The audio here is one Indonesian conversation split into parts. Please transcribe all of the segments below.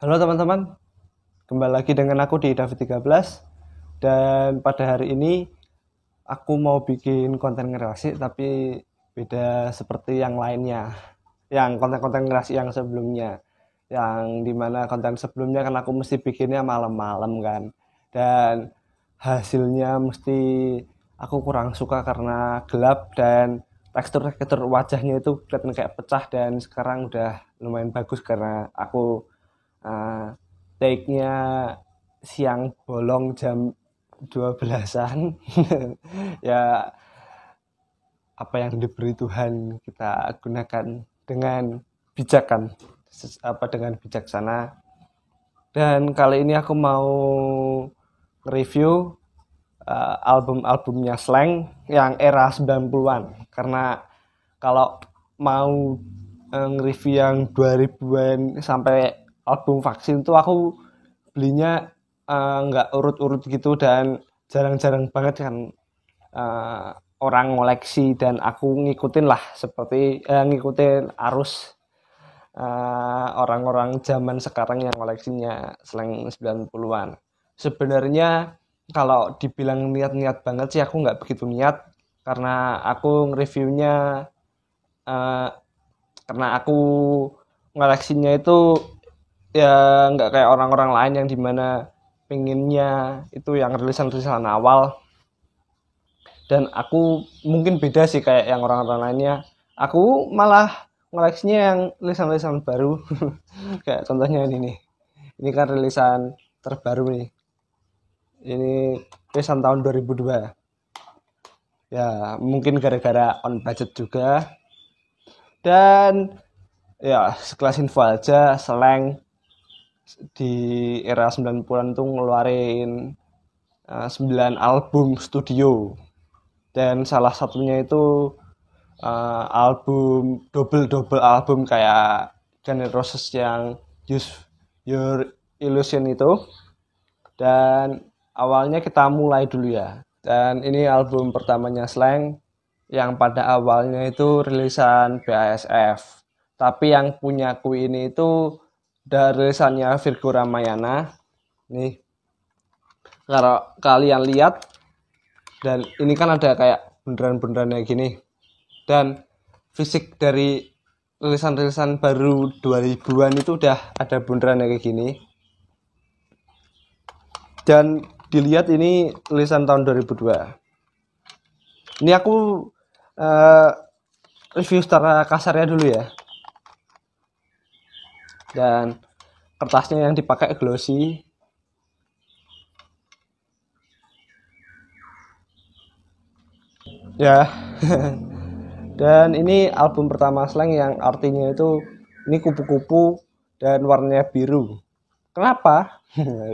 Halo teman-teman, kembali lagi dengan aku di David 13. Dan pada hari ini aku mau bikin konten ngerasi tapi beda seperti yang lainnya. Yang konten-konten ngerasi yang sebelumnya. Yang dimana konten sebelumnya kan aku mesti bikinnya malam-malam kan. Dan hasilnya mesti aku kurang suka karena gelap dan tekstur-tekstur wajahnya itu kelihatan kayak pecah. Dan sekarang udah lumayan bagus karena aku uh, take-nya siang bolong jam 12-an. Ya, apa yang diberi Tuhan kita gunakan dengan bijakan, dengan bijaksana. Dan kali ini aku mau review album-albumnya Slank yang era 90-an. Karena kalau mau nge-review yang 2000-an sampai album Vaksin tuh aku belinya nggak urut-urut gitu dan jarang-jarang banget kan orang ngoleksi, dan aku ngikutin lah seperti ngikutin arus orang-orang zaman sekarang yang koleksinya Slank 90-an. Sebenarnya kalau dibilang niat-niat banget sih aku nggak begitu niat, karena aku nge-reviewnya uh, karena aku ngoleksinya itu ya nggak kayak orang-orang lain yang dimana pengennya itu yang rilisan-rilisan awal. Dan aku mungkin beda sih kayak yang orang-orang lainnya, aku malah ngoleksinya yang rilisan-rilisan baru. Kayak contohnya ini nih, ini kan rilisan terbaru nih, ini rilisan tahun 2002. Ya mungkin gara-gara on budget juga. Dan ya sekelas info aja, Slank di era 90-an tuh ngeluarin 9 album studio, dan salah satunya itu album double album kayak Guns N' Roses yang Use Your Illusion itu. Dan awalnya kita mulai dulu ya, dan ini album pertamanya Slank yang pada awalnya itu rilisan BASF, tapi yang punya aku ini itu dari rilisannya Virgo Ramayana nih. Kalau kalian lihat, dan ini kan ada kayak bundaran-bundaran kayak gini, dan fisik dari rilisan-rilisan baru 2000-an itu udah ada bundaran kayak gini. Dan dilihat ini rilisan tahun 2002. Ini aku review secara kasarnya dulu ya. Dan kertasnya yang dipakai glossy. Ya. Dan ini album pertama Slank yang artinya itu ini kupu-kupu dan warnanya biru. Kenapa?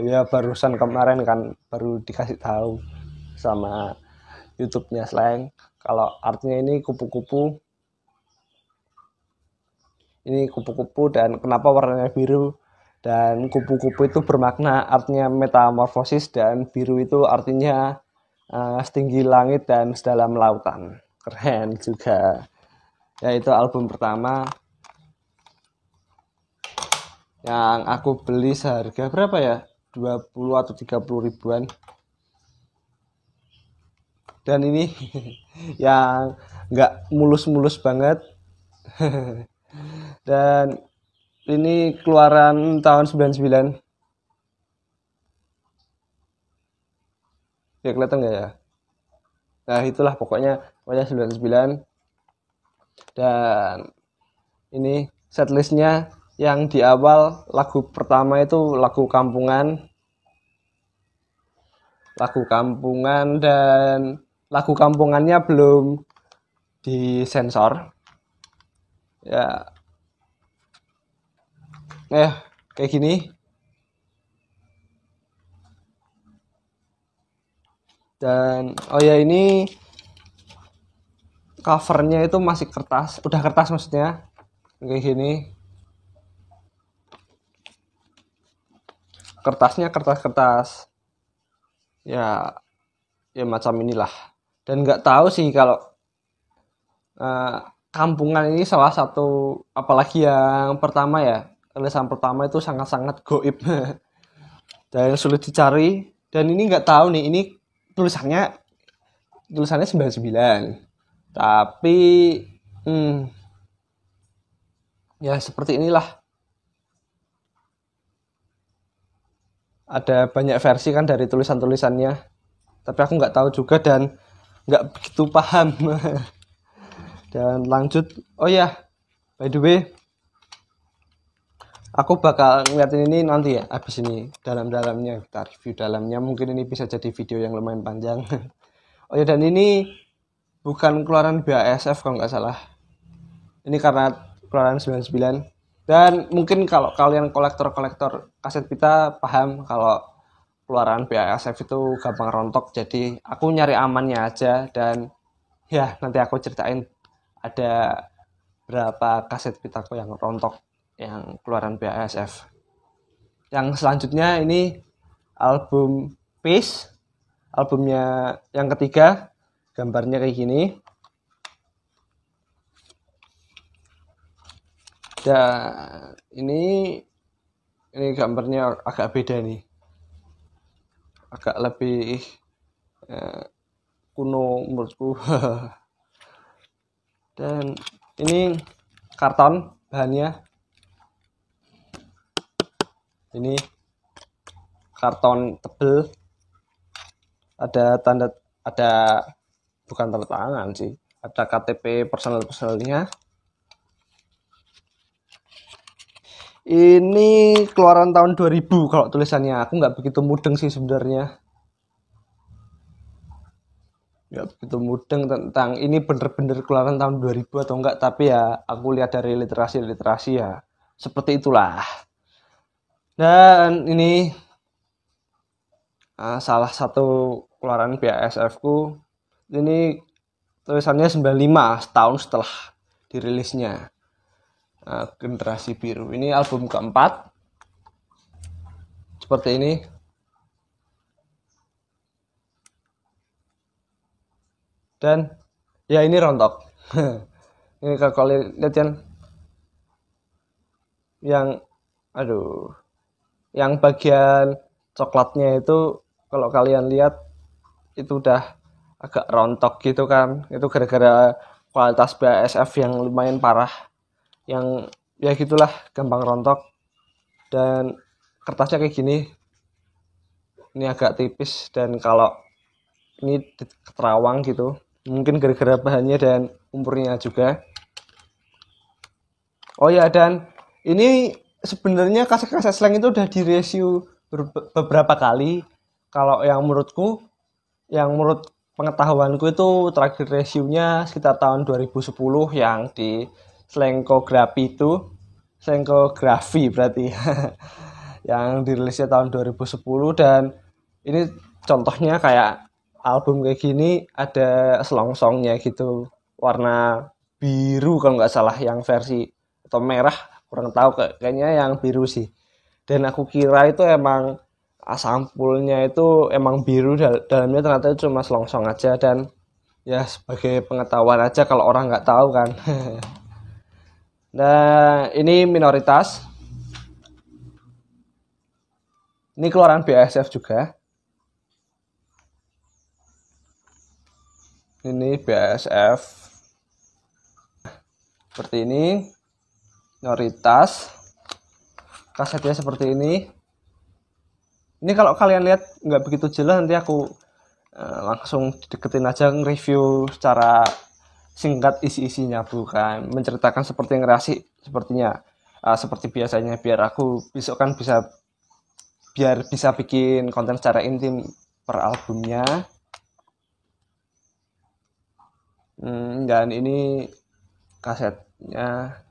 Ya barusan kemarin kan baru dikasih tahu sama YouTube-nya Slank kalau artinya ini kupu-kupu. Ini kupu-kupu dan kenapa warnanya biru? Dan kupu-kupu itu bermakna artinya metamorfosis, dan biru itu artinya setinggi langit dan sedalam lautan. Keren juga. Ya, itu album pertama yang aku beli seharga berapa ya? 20 atau 30 ribuan. Dan ini yang nggak mulus-mulus banget. Dan ini keluaran tahun 99. Ya kelihatan nggak ya? Nah itulah pokoknya 99. Dan ini setlistnya yang di awal lagu pertama itu lagu kampungan. Dan lagu kampungannya belum disensor. Ya. Kayak gini. Dan oh ya, ini covernya itu masih kertas, udah kertas maksudnya, kayak gini. Kertasnya kertas ya macam inilah. Dan nggak tahu sih kalau kampungan ini salah satu, apalagi yang pertama ya, rilisan pertama itu sangat-sangat goib dan sulit dicari. Dan ini nggak tahu nih, ini tulisannya 99, tapi ya seperti inilah. Ada banyak versi kan dari tulisan-tulisannya, tapi aku nggak tahu juga dan nggak begitu paham. Dan lanjut, oh ya, by the way, aku bakal ngeliatin ini nanti ya, abis ini dalam-dalamnya, kita review dalamnya, mungkin ini bisa jadi video yang lumayan panjang. Oh ya, dan ini bukan keluaran BASF kalau nggak salah, ini karena keluaran 99. Dan mungkin kalau kalian kolektor-kolektor kaset pita paham kalau keluaran BASF itu gampang rontok, jadi aku nyari amannya aja. Dan ya nanti aku ceritain ada berapa kaset pitaku yang rontok yang keluaran BASF. Yang selanjutnya ini album Peace, albumnya yang ketiga, gambarnya kayak gini. Dan ini gambarnya agak beda nih, agak lebih kuno menurutku. Dan ini karton bahannya, ini karton tebel, ada tanda, ada bukan tanda tangan sih, ada KTP personalnya. Ini keluaran tahun 2000 kalau tulisannya, aku nggak begitu mudeng sih sebenarnya, nggak begitu mudeng tentang ini bener-bener keluaran tahun 2000 atau enggak, tapi ya aku lihat dari literasi ya seperti itulah. Dan ini salah satu keluaran BASF ku, ini tulisannya 95, setahun setelah dirilisnya. Generasi Biru, ini album keempat, seperti ini. Dan ya ini rontok. Ini kalau kalian lihat yang aduh, yang bagian coklatnya itu kalau kalian lihat itu udah agak rontok gitu kan. Itu gara-gara kualitas BASF yang lumayan parah, yang ya gitulah, gampang rontok. Dan kertasnya kayak gini, ini agak tipis, dan kalau ini keterawang gitu, mungkin gara-gara bahannya dan umurnya juga. Oh ya, dan ini sebenarnya kaset-kaset slang itu udah direview beberapa kali. Kalau yang menurutku, yang menurut pengetahuanku itu terakhir reviewnya sekitar tahun 2010 yang di Slangkografi itu, Slangkografi berarti yang dirilisnya tahun 2010. Dan ini contohnya kayak album kayak gini ada selongsongnya gitu, warna biru kalau nggak salah yang versi, atau merah, kurang tahu, kayaknya yang biru sih. Dan aku kira itu emang sampulnya itu emang biru, dalamnya ternyata cuma selongsong aja. Dan ya sebagai pengetahuan aja kalau orang nggak tahu kan. Nah ini minoritas, ini keluaran BASF juga, ini BASF seperti ini, minoritas, kasetnya seperti ini. Ini kalau kalian lihat nggak begitu jelas, nanti aku langsung deketin aja nge-review secara singkat isi-isinya, bukan menceritakan seperti ngerasi sepertinya seperti biasanya, biar aku besok kan bisa bikin konten secara intim per albumnya. Dan ini kasetnya.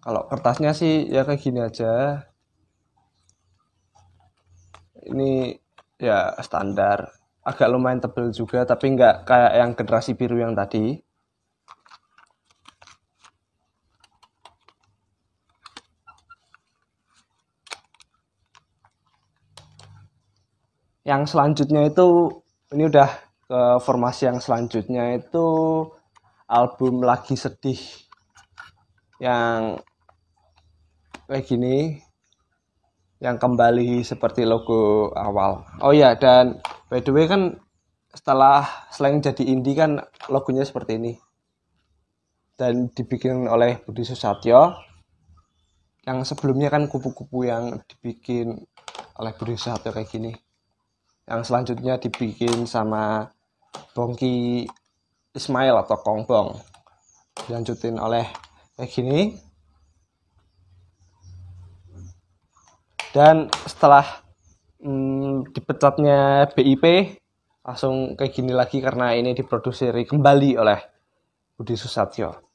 Kalau kertasnya sih ya kayak gini aja. Ini ya standar, agak lumayan tebel juga, tapi nggak kayak yang generasi biru yang tadi. Yang selanjutnya itu, ini udah ke formasi yang selanjutnya itu album Lagi Sedih yang kayak gini, yang kembali seperti logo awal. Oh ya, dan by the way kan setelah Slank jadi indie kan logonya seperti ini, dan dibikin oleh Budi Susatyo. Yang sebelumnya kan kupu-kupu yang dibikin oleh Budi Susatyo kayak gini. Yang selanjutnya dibikin sama Bongki Ismail atau Kongbong, dilanjutin oleh kayak gini. Dan setelah dipecatnya BIP, langsung kayak gini lagi karena ini diproduksi kembali oleh Budi Susatyo.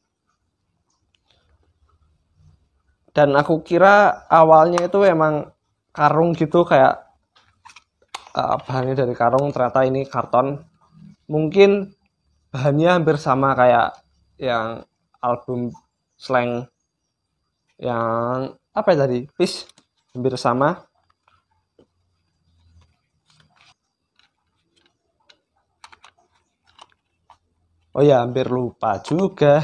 Dan aku kira awalnya itu emang karung gitu, kayak bahannya dari karung, ternyata ini karton. Mungkin bahannya hampir sama kayak yang album Slank yang apa ya tadi, Peace, hampir sama. Oh ya, hampir lupa juga.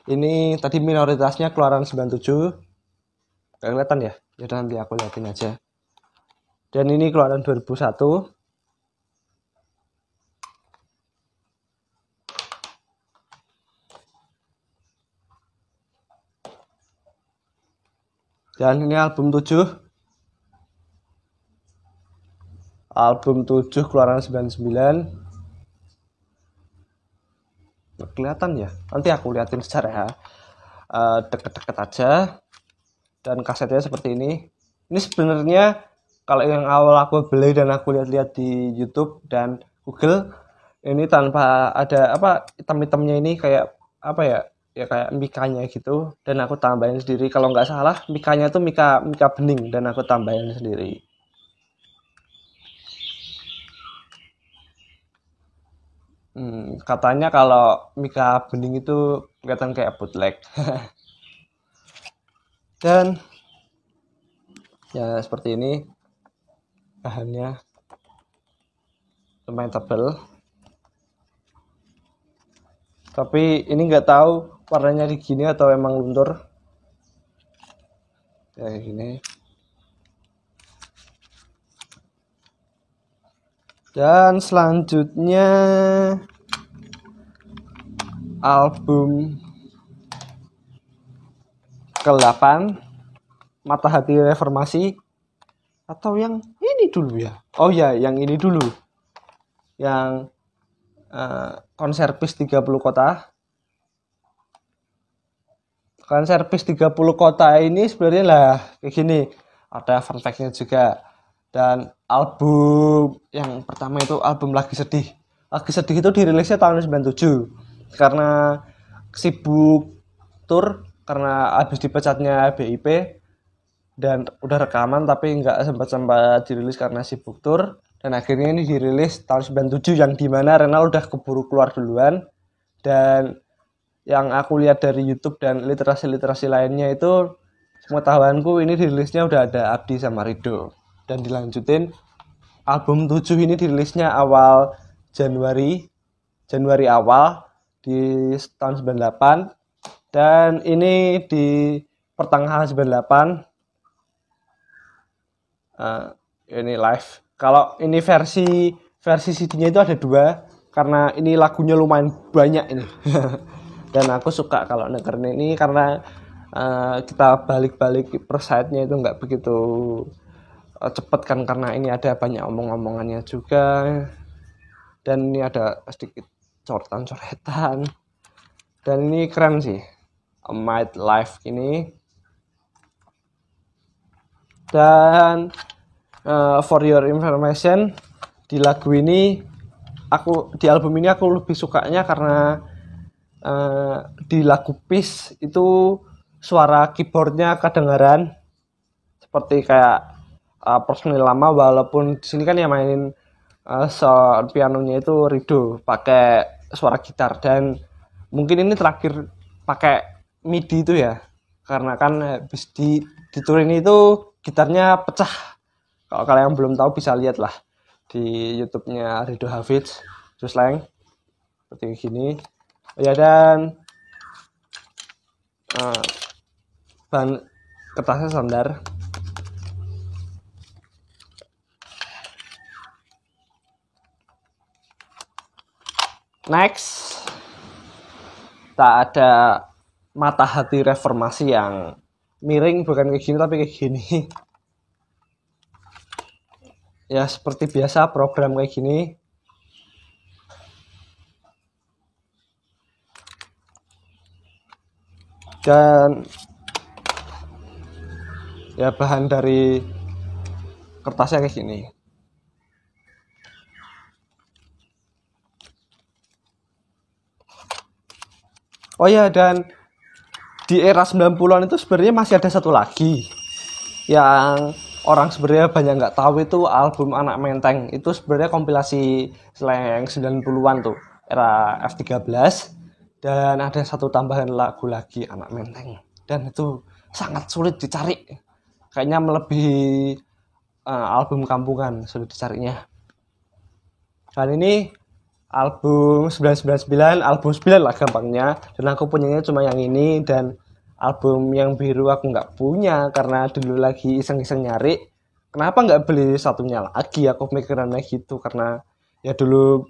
Ini tadi minoritasnya keluaran 97. Gak kelihatan ya? Yaudah nanti aku liatin aja. Dan ini keluaran 2001. Dan ini album 7. Album 7 keluaran 99. Kelihatan ya? Nanti aku liatin secara deket-deket aja. Dan kasetnya seperti ini. Ini sebenarnya kalau yang awal aku beli dan aku lihat-lihat di YouTube dan Google, ini tanpa ada apa hitam-hitamnya, ini kayak apa ya? Ya kayak mikanya gitu, dan aku tambahin sendiri. Kalau nggak salah mikanya tuh mika bening, dan aku tambahin sendiri. Katanya kalau mika bening itu kelihatan kayak bootleg. Dan ya seperti ini, bahannya lumayan tebal. Tapi ini nggak tahu warnanya di gini atau emang luntur. Kayak gini. Dan selanjutnya album ke-8, Mata Hati Reformasi, atau yang ini dulu ya? Oh ya, yang ini dulu. Yang konser PIS 30 kota. Konser PIS 30 kota ini sebenarnya lah kayak gini. Ada fun fact-nya juga. Dan album yang pertama itu album Lagi Sedih. Lagi Sedih itu dirilisnya tahun 97. Karena sibuk tour, karena habis dipecatnya BIP, dan udah rekaman tapi nggak sempat dirilis karena sibuk tour. Dan akhirnya ini dirilis tahun 97, yang dimana Renal udah keburu keluar duluan. Dan yang aku lihat dari YouTube dan literasi lainnya itu, pengetahuanku ini dirilisnya udah ada Abdi sama Rido. Dan dilanjutin album 7 ini dirilisnya awal Januari awal di tahun 98. Dan ini di pertengahan 98. Ini live. Kalau ini versi CD-nya itu ada 2, karena ini lagunya lumayan banyak ini. Dan aku suka kalau dengerin ini karena kita balik-balik per side-nya itu nggak begitu cepet kan, karena ini ada banyak omong-omongannya juga, dan ini ada sedikit coretan-coretan. Dan ini keren sih, Might Live ini. Dan for your information, di lagu ini di album ini aku lebih sukanya karena di lagu Peace itu suara keyboardnya kedengaran seperti kayak personil lama, walaupun di sini kan yang mainin sound pianonya itu Rido pakai suara gitar. Dan mungkin ini terakhir pakai MIDI itu ya, karena kan habis di tour ini itu gitarnya pecah. Kalau kalian belum tahu bisa lihat lah di YouTube-nya Rido Hafidz, terus Slank seperti gini. Ya, dan bahan kertasnya standar. Next, tak ada mata hati reformasi yang miring, bukan kayak gini tapi kayak gini. Ya seperti biasa program kayak gini. Dan ya bahan dari kertasnya kayak gini. Oh ya, dan di era 90-an itu sebenarnya masih ada satu lagi yang orang sebenarnya banyak nggak tahu, itu album Anak Menteng. Itu sebenarnya kompilasi slang 90-an tuh, era F13. Dan ada satu tambahan lagu lagi, Anak Menteng. Dan itu sangat sulit dicari. Kayaknya melebihi album kampungan sulit dicarinya. Dan ini album 999, album 9 lah gampangnya. Dan aku punyanya cuma yang ini, dan album yang biru aku nggak punya karena dulu lagi iseng-iseng nyari. Kenapa nggak beli satunya lagi? Aku mikirannya gitu, karena ya dulu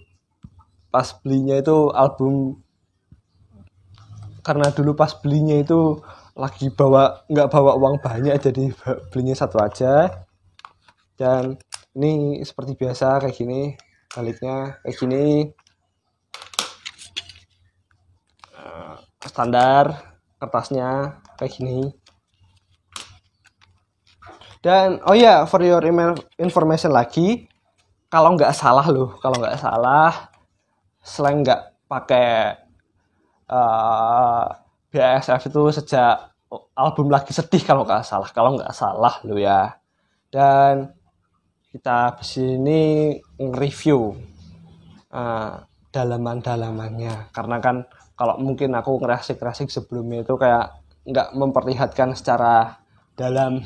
pas belinya itu album, karena dulu pas belinya itu lagi nggak bawa uang banyak, jadi belinya satu aja. Dan ini seperti biasa kayak gini, baliknya kayak gini, standar kertasnya kayak gini. Dan oh ya, for your information lagi, kalau nggak salah slang nggak pakai BASF itu sejak album Lagi Sedih kalau nggak salah lo ya. Dan kita habis ini nge-review dalaman-dalamannya, karena kan kalau mungkin aku ngerasik-rasik sebelumnya itu kayak nggak memperlihatkan secara dalam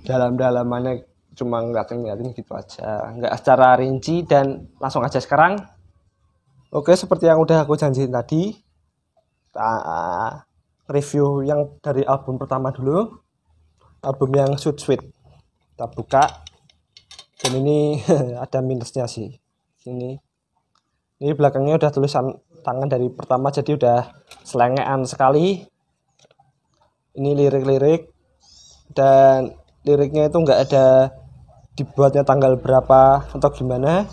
dalam-dalamannya, cuma ngeliatin gitu aja, nggak secara rinci. Dan langsung aja sekarang. Oke, seperti yang udah aku janjiin tadi, kita review yang dari album pertama dulu, album yang Sweet Sweet. Kita buka, dan ini ada minusnya sih. Ini belakangnya udah tulisan tangan dari pertama, jadi udah selengean sekali. Ini lirik-lirik, dan liriknya itu nggak ada dibuatnya tanggal berapa atau gimana.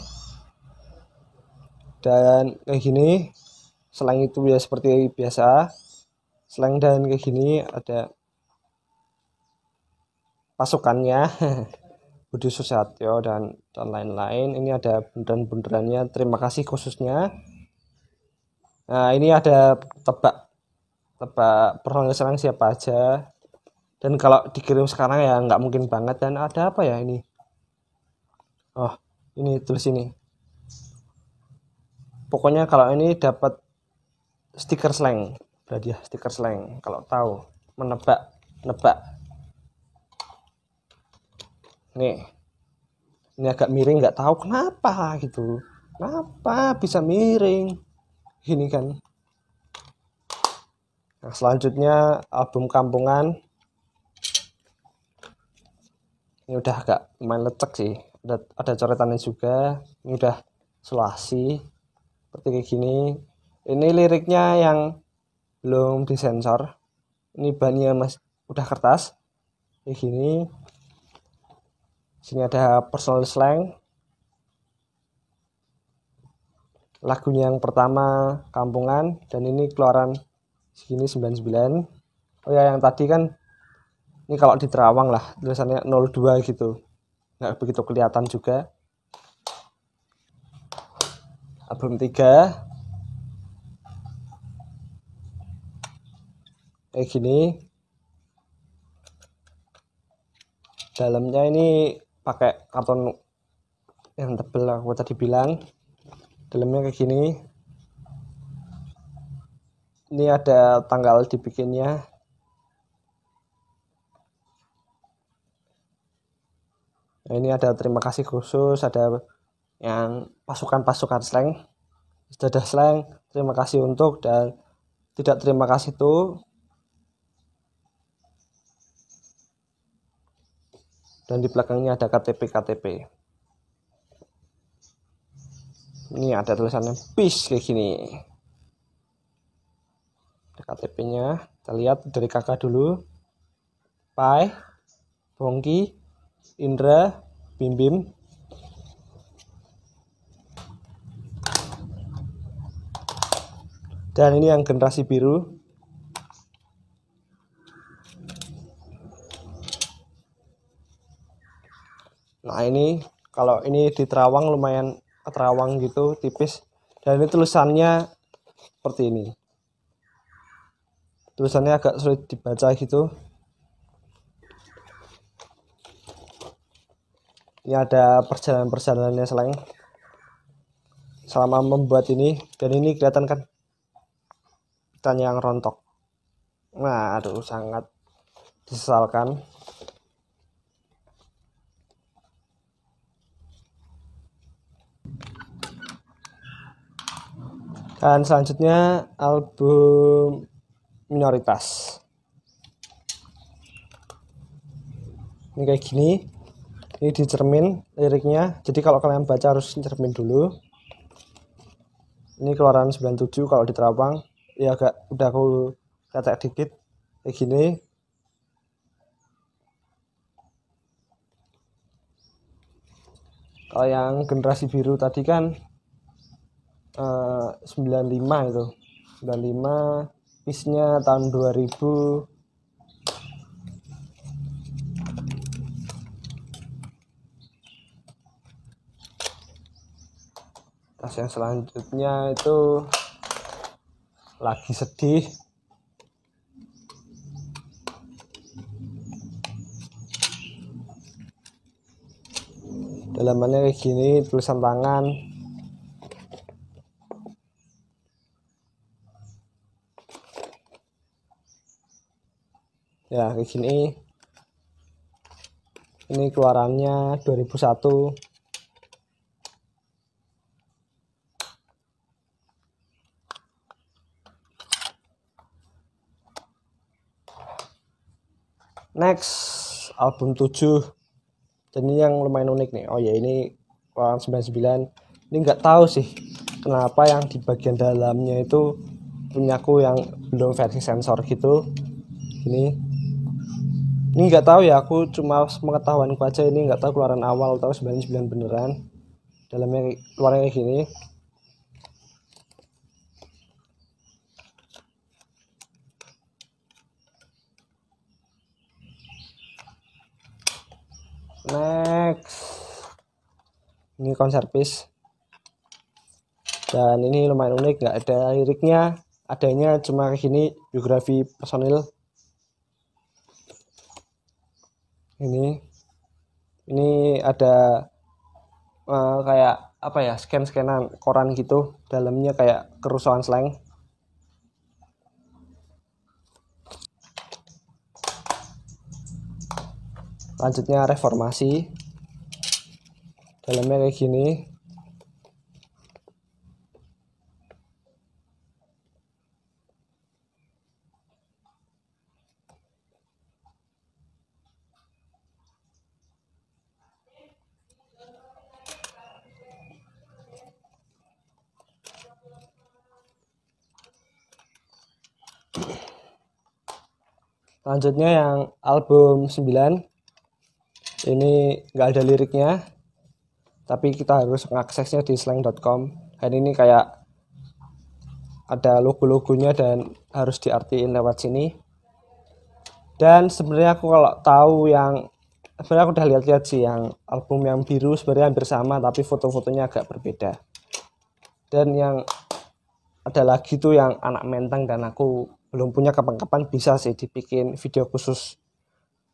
Dan kayak gini, slang itu ya seperti biasa, slang. Dan kayak gini ada pasukannya, Budi Susatyo dan lain-lain. Ini ada bundaran-bundarannya, terima kasih khususnya. Nah, ini ada tebak personil slang siapa aja. Dan kalau dikirim sekarang ya nggak mungkin banget. Dan ada apa ya ini? Oh, ini tulis ini. Pokoknya kalau ini dapat stiker slang, berarti ya stiker slang. Kalau tahu nebak. Nih, ini agak miring, nggak tahu kenapa gitu. Kenapa bisa miring? Ini kan. Nah, selanjutnya album kampungan. Ini udah agak main lecek sih. Ada coretannya juga. Ini udah sulasi. Seperti kayak gini. Ini liriknya yang belum disensor. Ini bannya udah kertas. Kayak gini. Sini ada personal slang. Lagunya yang pertama kampungan, dan ini keluaran segini 99. Oh ya, yang tadi kan ini kalau di Terawang lah tulisannya 02 gitu, nggak begitu kelihatan juga. Album 3 kayak gini, dalamnya ini pakai karton yang tebel aku tadi bilang. Dalamnya kayak gini. Ini ada tanggal dibikinnya. Nah, ini ada terima kasih khusus, ada yang pasukan-pasukan slang. Dadah Slang, terima kasih untuk, dan tidak terima kasih tuh. Dan di belakangnya ada KTP. Ini ada tulisannya peace kayak gini. Ada KTP-nya. Kita lihat dari kakak dulu. Pai, Bongki, Indra, Bim Bim. Dan ini yang generasi biru. Nah ini kalau ini di terawang lumayan terawang gitu, tipis. Dan ini tulisannya seperti ini. Tulisannya agak sulit dibaca gitu. Ini ada perjalanan-perjalanannya Slang selama membuat ini. Dan ini kelihatan kan pitanya yang rontok. Nah aduh, sangat disesalkan. Dan selanjutnya album Minoritas. Ini kayak gini. Ini dicermin liriknya. Jadi kalau kalian baca harus cermin dulu. Ini keluaran 97 kalau di terawang. Ya agak udah aku ketek dikit kayak gini. Kalau yang generasi biru tadi kan 95 itu. 95, pisnya tahun 2000. Tas yang selanjutnya itu lagi sedih. Dalamannya kayak gini, tulisan tangan. Ya kayak gini. Ini keluarannya 2001. Next, album 7. Dan ini yang lumayan unik nih. Oh ya, ini keluaran 99. Ini nggak tahu sih kenapa yang di bagian dalamnya itu punyaku yang belum versi sensor gitu. Ini nggak tahu ya, aku cuma pengetahuanku aja, ini nggak tahu keluaran awal atau 99 beneran. Dalamnya keluarnya kayak gini. Next, ini konser piece. Dan ini lumayan unik, nggak ada liriknya, adanya cuma kayak gini, biografi personil. Ini ada kayak apa ya, scan-scanan koran gitu, dalamnya kayak kerusuhan Slang. Lanjutnya reformasi, dalamnya kayak gini. Lanjutnya yang album 9. Ini nggak ada liriknya, tapi kita harus mengaksesnya di slang.com. Dan ini kayak ada logo-logonya dan harus diartiin lewat sini. Dan sebenarnya aku kalau tahu sebenarnya aku udah lihat-lihat sih yang album yang biru sebenarnya hampir sama, tapi foto-fotonya agak berbeda. Dan yang ada lagi tuh yang anak menteng, dan aku belum punya, kapan-kapan bisa sih dibikin video khusus.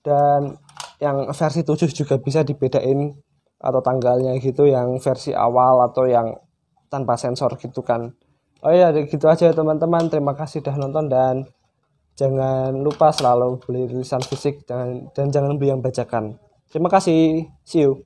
Dan yang versi 7 juga bisa dibedain atau tanggalnya gitu, yang versi awal atau yang tanpa sensor gitu kan. Oh ya, gitu aja teman-teman, terima kasih udah nonton, dan jangan lupa selalu beli rilisan fisik, dan jangan beli yang bajakan. Terima kasih, see you.